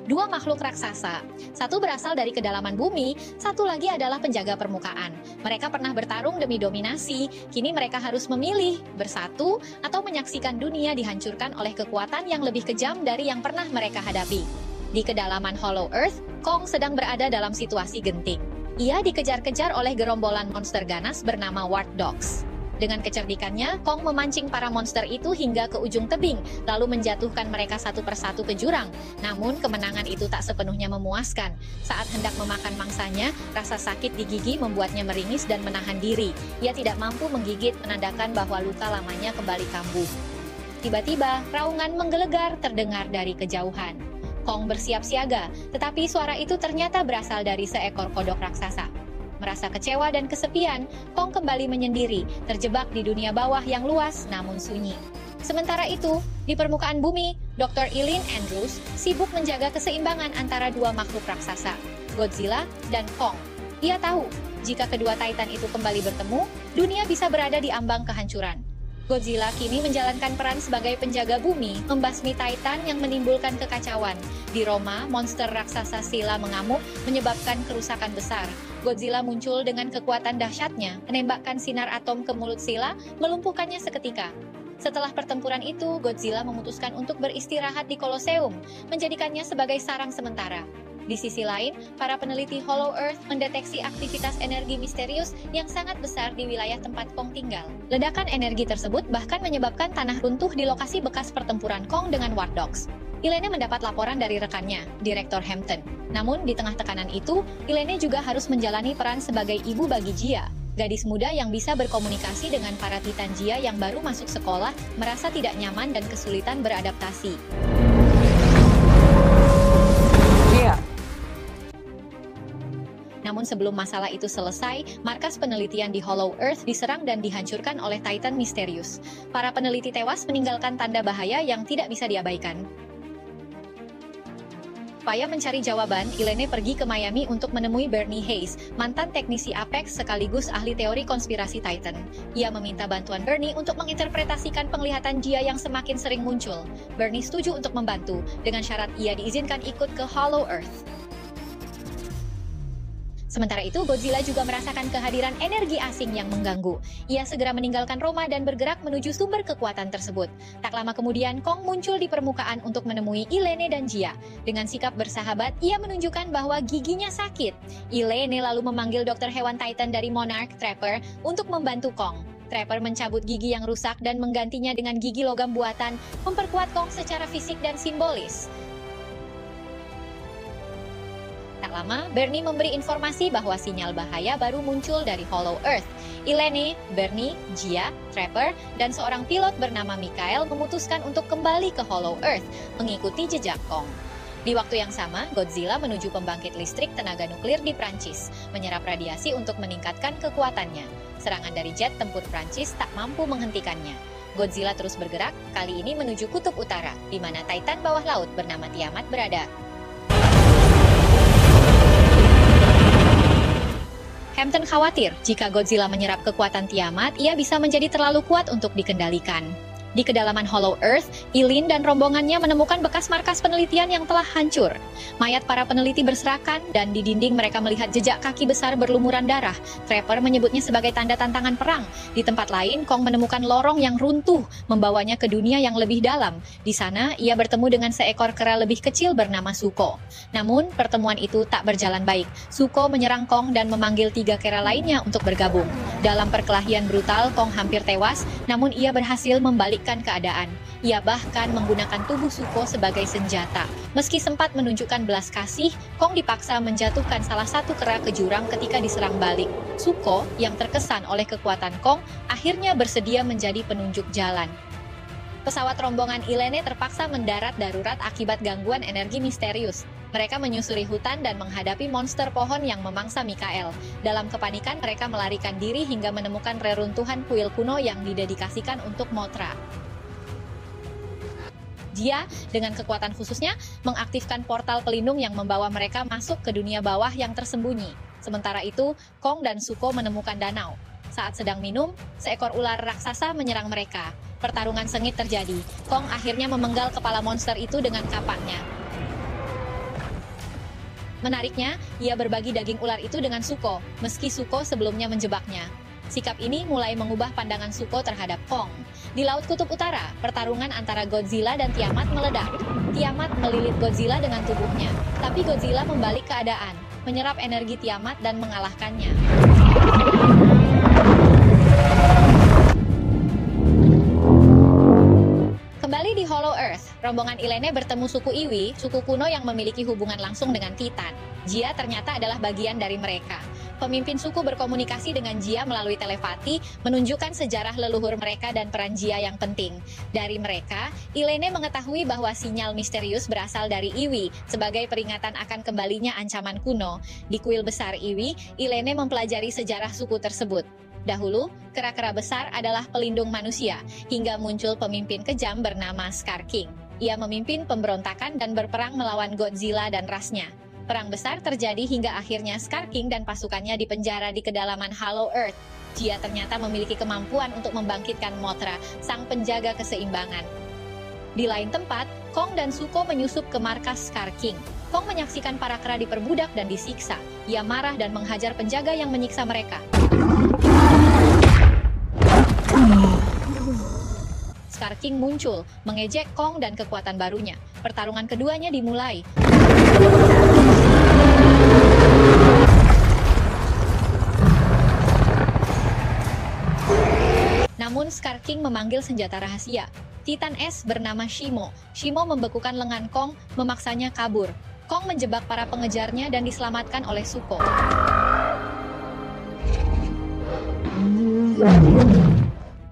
dua makhluk raksasa. Satu berasal dari kedalaman bumi, satu lagi adalah penjaga permukaan. Mereka pernah bertarung demi dominasi, kini mereka harus memilih, bersatu, atau menyaksikan dunia dihancurkan oleh kekuatan yang lebih kejam dari yang pernah mereka hadapi. Di kedalaman Hollow Earth, Kong sedang berada dalam situasi genting. Ia dikejar-kejar oleh gerombolan monster ganas bernama Wart Dogs. Dengan kecerdikannya, Kong memancing para monster itu hingga ke ujung tebing, lalu menjatuhkan mereka satu persatu ke jurang. Namun, kemenangan itu tak sepenuhnya memuaskan. Saat hendak memakan mangsanya, rasa sakit di gigi membuatnya meringis dan menahan diri. Ia tidak mampu menggigit, menandakan bahwa luka lamanya kembali kambuh. Tiba-tiba, raungan menggelegar terdengar dari kejauhan. Kong bersiap siaga, tetapi suara itu ternyata berasal dari seekor kodok raksasa. Merasa kecewa dan kesepian, Kong kembali menyendiri, terjebak di dunia bawah yang luas namun sunyi. Sementara itu, di permukaan bumi, Dr. Eileen Andrews sibuk menjaga keseimbangan antara dua makhluk raksasa, Godzilla dan Kong. Ia tahu, jika kedua Titan itu kembali bertemu, dunia bisa berada di ambang kehancuran. Godzilla kini menjalankan peran sebagai penjaga bumi, membasmi Titan yang menimbulkan kekacauan. Di Roma, monster raksasa Scylla mengamuk, menyebabkan kerusakan besar. Godzilla muncul dengan kekuatan dahsyatnya, menembakkan sinar atom ke mulut Scylla, melumpuhkannya seketika. Setelah pertempuran itu, Godzilla memutuskan untuk beristirahat di Colosseum, menjadikannya sebagai sarang sementara. Di sisi lain, para peneliti Hollow Earth mendeteksi aktivitas energi misterius yang sangat besar di wilayah tempat Kong tinggal. Ledakan energi tersebut bahkan menyebabkan tanah runtuh di lokasi bekas pertempuran Kong dengan Wart Dogs. Ilene mendapat laporan dari rekannya, Direktur Hampton. Namun, di tengah tekanan itu, Ilene juga harus menjalani peran sebagai ibu bagi Jia. Gadis muda yang bisa berkomunikasi dengan para Titan Jia yang baru masuk sekolah, merasa tidak nyaman dan kesulitan beradaptasi. Namun sebelum masalah itu selesai, markas penelitian di Hollow Earth diserang dan dihancurkan oleh Titan misterius. Para peneliti tewas meninggalkan tanda bahaya yang tidak bisa diabaikan. Upaya mencari jawaban, Ilene pergi ke Miami untuk menemui Bernie Hayes, mantan teknisi Apex sekaligus ahli teori konspirasi Titan. Ia meminta bantuan Bernie untuk menginterpretasikan penglihatan Jia yang semakin sering muncul. Bernie setuju untuk membantu, dengan syarat ia diizinkan ikut ke Hollow Earth. Sementara itu, Godzilla juga merasakan kehadiran energi asing yang mengganggu. Ia segera meninggalkan Roma dan bergerak menuju sumber kekuatan tersebut. Tak lama kemudian, Kong muncul di permukaan untuk menemui Ilene dan Jia. Dengan sikap bersahabat, ia menunjukkan bahwa giginya sakit. Ilene lalu memanggil dokter hewan Titan dari Monarch, Trapper, untuk membantu Kong. Trapper mencabut gigi yang rusak dan menggantinya dengan gigi logam buatan, memperkuat Kong secara fisik dan simbolis. Tak lama, Bernie memberi informasi bahwa sinyal bahaya baru muncul dari Hollow Earth. Ilene, Bernie, Jia, Trapper, dan seorang pilot bernama Michael memutuskan untuk kembali ke Hollow Earth, mengikuti jejak Kong. Di waktu yang sama, Godzilla menuju pembangkit listrik tenaga nuklir di Prancis, menyerap radiasi untuk meningkatkan kekuatannya. Serangan dari jet tempur Prancis tak mampu menghentikannya. Godzilla terus bergerak, kali ini menuju kutub utara, di mana Titan bawah laut bernama Tiamat berada. Hampton khawatir jika Godzilla menyerap kekuatan Tiamat, ia bisa menjadi terlalu kuat untuk dikendalikan. Di kedalaman Hollow Earth, Eileen dan rombongannya menemukan bekas markas penelitian yang telah hancur. Mayat para peneliti berserakan, dan di dinding mereka melihat jejak kaki besar berlumuran darah. Trapper menyebutnya sebagai tanda tantangan perang. Di tempat lain, Kong menemukan lorong yang runtuh, membawanya ke dunia yang lebih dalam. Di sana, ia bertemu dengan seekor kera lebih kecil bernama Zuko. Namun, pertemuan itu tak berjalan baik. Zuko menyerang Kong dan memanggil 3 kera lainnya untuk bergabung. Dalam perkelahian brutal, Kong hampir tewas, namun ia berhasil membalikkan keadaan. Ia bahkan menggunakan tubuh Zuko sebagai senjata. Meski sempat menunjukkan belas kasih, Kong dipaksa menjatuhkan salah satu kera ke jurang ketika diserang balik. Zuko, yang terkesan oleh kekuatan Kong, akhirnya bersedia menjadi penunjuk jalan. Pesawat rombongan Ilene terpaksa mendarat darurat akibat gangguan energi misterius. Mereka menyusuri hutan dan menghadapi monster pohon yang memangsa Michael. Dalam kepanikan, mereka melarikan diri hingga menemukan reruntuhan kuil kuno yang didedikasikan untuk Mothra. Jia, dengan kekuatan khususnya, mengaktifkan portal pelindung yang membawa mereka masuk ke dunia bawah yang tersembunyi. Sementara itu, Kong dan Zuko menemukan danau. Saat sedang minum, seekor ular raksasa menyerang mereka. Pertarungan sengit terjadi. Kong akhirnya memenggal kepala monster itu dengan kapaknya. Menariknya, ia berbagi daging ular itu dengan Zuko, meski Zuko sebelumnya menjebaknya. Sikap ini mulai mengubah pandangan Zuko terhadap Kong. Di Laut Kutub Utara, pertarungan antara Godzilla dan Tiamat meledak. Tiamat melilit Godzilla dengan tubuhnya, tapi Godzilla membalik keadaan, menyerap energi Tiamat dan mengalahkannya. Kembali di Hollow Earth, rombongan Ilene bertemu suku Iwi, suku kuno yang memiliki hubungan langsung dengan Titan. Jia ternyata adalah bagian dari mereka. Pemimpin suku berkomunikasi dengan Jia melalui telepati, menunjukkan sejarah leluhur mereka dan peran Jia yang penting. Dari mereka, Ilene mengetahui bahwa sinyal misterius berasal dari Iwi, sebagai peringatan akan kembalinya ancaman kuno. Di kuil besar Iwi, Ilene mempelajari sejarah suku tersebut. Dahulu, kera-kera besar adalah pelindung manusia, hingga muncul pemimpin kejam bernama Scar King. Ia memimpin pemberontakan dan berperang melawan Godzilla dan rasnya. Perang besar terjadi hingga akhirnya Scar King dan pasukannya dipenjara di kedalaman Hollow Earth. Jia ternyata memiliki kemampuan untuk membangkitkan Mothra, sang penjaga keseimbangan. Di lain tempat, Kong dan Zuko menyusup ke markas Scar King. Kong menyaksikan para kera diperbudak dan disiksa. Ia marah dan menghajar penjaga yang menyiksa mereka. Scar King muncul, mengejek Kong dan kekuatan barunya. Pertarungan keduanya dimulai. Namun Scar King memanggil senjata rahasia. Titan es bernama Shimo. Shimo membekukan lengan Kong, memaksanya kabur. Kong menjebak para pengejarnya dan diselamatkan oleh Zuko.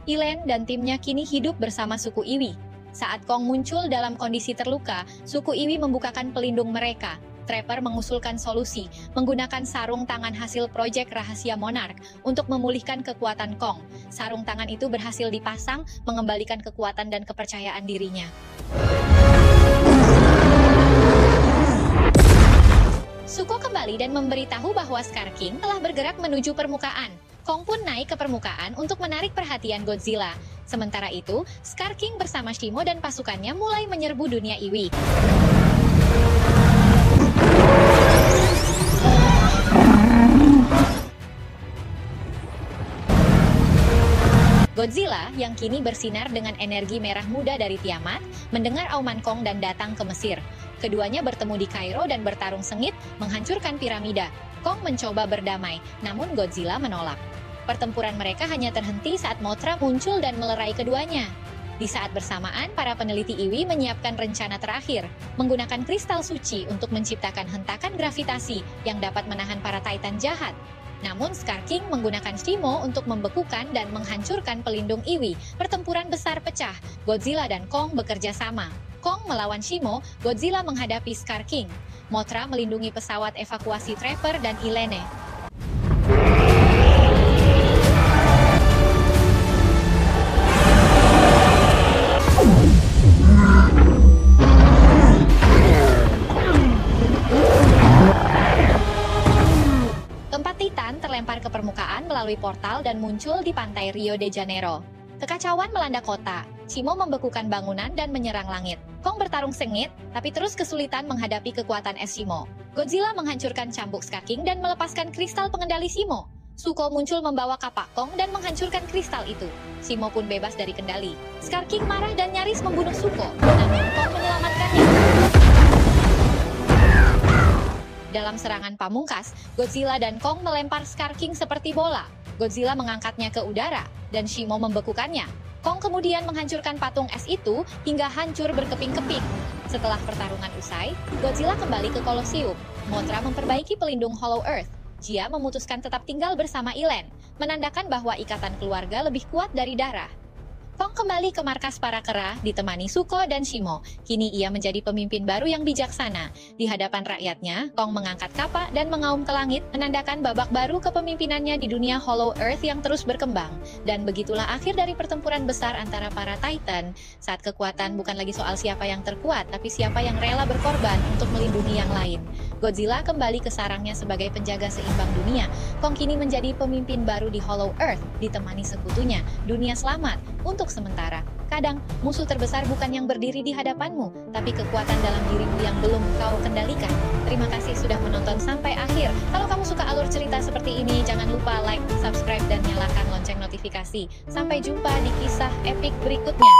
Ilen dan timnya kini hidup bersama suku Iwi. Saat Kong muncul dalam kondisi terluka, suku Iwi membukakan pelindung mereka. Trapper mengusulkan solusi, menggunakan sarung tangan hasil proyek rahasia Monarch untuk memulihkan kekuatan Kong. Sarung tangan itu berhasil dipasang, mengembalikan kekuatan dan kepercayaan dirinya. Zuko kembali dan memberitahu bahwa Scar King telah bergerak menuju permukaan. Kong pun naik ke permukaan untuk menarik perhatian Godzilla. Sementara itu, Scar King bersama Shimo dan pasukannya mulai menyerbu dunia Iwi. Godzilla, yang kini bersinar dengan energi merah muda dari Tiamat, mendengar auman Kong dan datang ke Mesir. Keduanya bertemu di Kairo dan bertarung sengit, menghancurkan piramida. Kong mencoba berdamai, namun Godzilla menolak. Pertempuran mereka hanya terhenti saat Mothra muncul dan melerai keduanya. Di saat bersamaan, para peneliti Iwi menyiapkan rencana terakhir, menggunakan kristal suci untuk menciptakan hentakan gravitasi yang dapat menahan para Titan jahat. Namun Scar King menggunakan Shimo untuk membekukan dan menghancurkan pelindung Iwi. Pertempuran besar pecah, Godzilla dan Kong bekerja sama. Kong melawan Shimo, Godzilla menghadapi Scar King. Mothra melindungi pesawat evakuasi Trapper dan Ilene. Titan terlempar ke permukaan melalui portal dan muncul di pantai Rio de Janeiro. Kekacauan melanda kota. Shimo membekukan bangunan dan menyerang langit. Kong bertarung sengit, tapi terus kesulitan menghadapi kekuatan es Shimo. Godzilla menghancurkan cambuk Scar King dan melepaskan kristal pengendali Shimo. Zuko muncul membawa kapak Kong dan menghancurkan kristal itu. Shimo pun bebas dari kendali. Scar King marah dan nyaris membunuh Zuko, namun Kong menyelamatkannya. Dalam serangan pamungkas, Godzilla dan Kong melempar Scar King seperti bola. Godzilla mengangkatnya ke udara, dan Shimo membekukannya. Kong kemudian menghancurkan patung es itu hingga hancur berkeping-keping. Setelah pertarungan usai, Godzilla kembali ke Colosseum. Mothra memperbaiki pelindung Hollow Earth. Jia memutuskan tetap tinggal bersama Ilen, menandakan bahwa ikatan keluarga lebih kuat dari darah. Kong kembali ke markas para kera, ditemani Zuko dan Shimo. Kini ia menjadi pemimpin baru yang bijaksana. Di hadapan rakyatnya, Kong mengangkat kapak dan mengaum ke langit, menandakan babak baru kepemimpinannya di dunia Hollow Earth yang terus berkembang. Dan begitulah akhir dari pertempuran besar antara para Titan. Saat kekuatan bukan lagi soal siapa yang terkuat, tapi siapa yang rela berkorban untuk melindungi yang lain. Godzilla kembali ke sarangnya sebagai penjaga seimbang dunia. Kong kini menjadi pemimpin baru di Hollow Earth, ditemani sekutunya. Dunia selamat untuk sementara. Terkadang, musuh terbesar bukan yang berdiri di hadapanmu, tapi kekuatan dalam dirimu yang belum kau kendalikan. Terima kasih sudah menonton sampai akhir. Kalau kamu suka alur cerita seperti ini, jangan lupa like, subscribe, dan nyalakan lonceng notifikasi. Sampai jumpa di kisah epik berikutnya.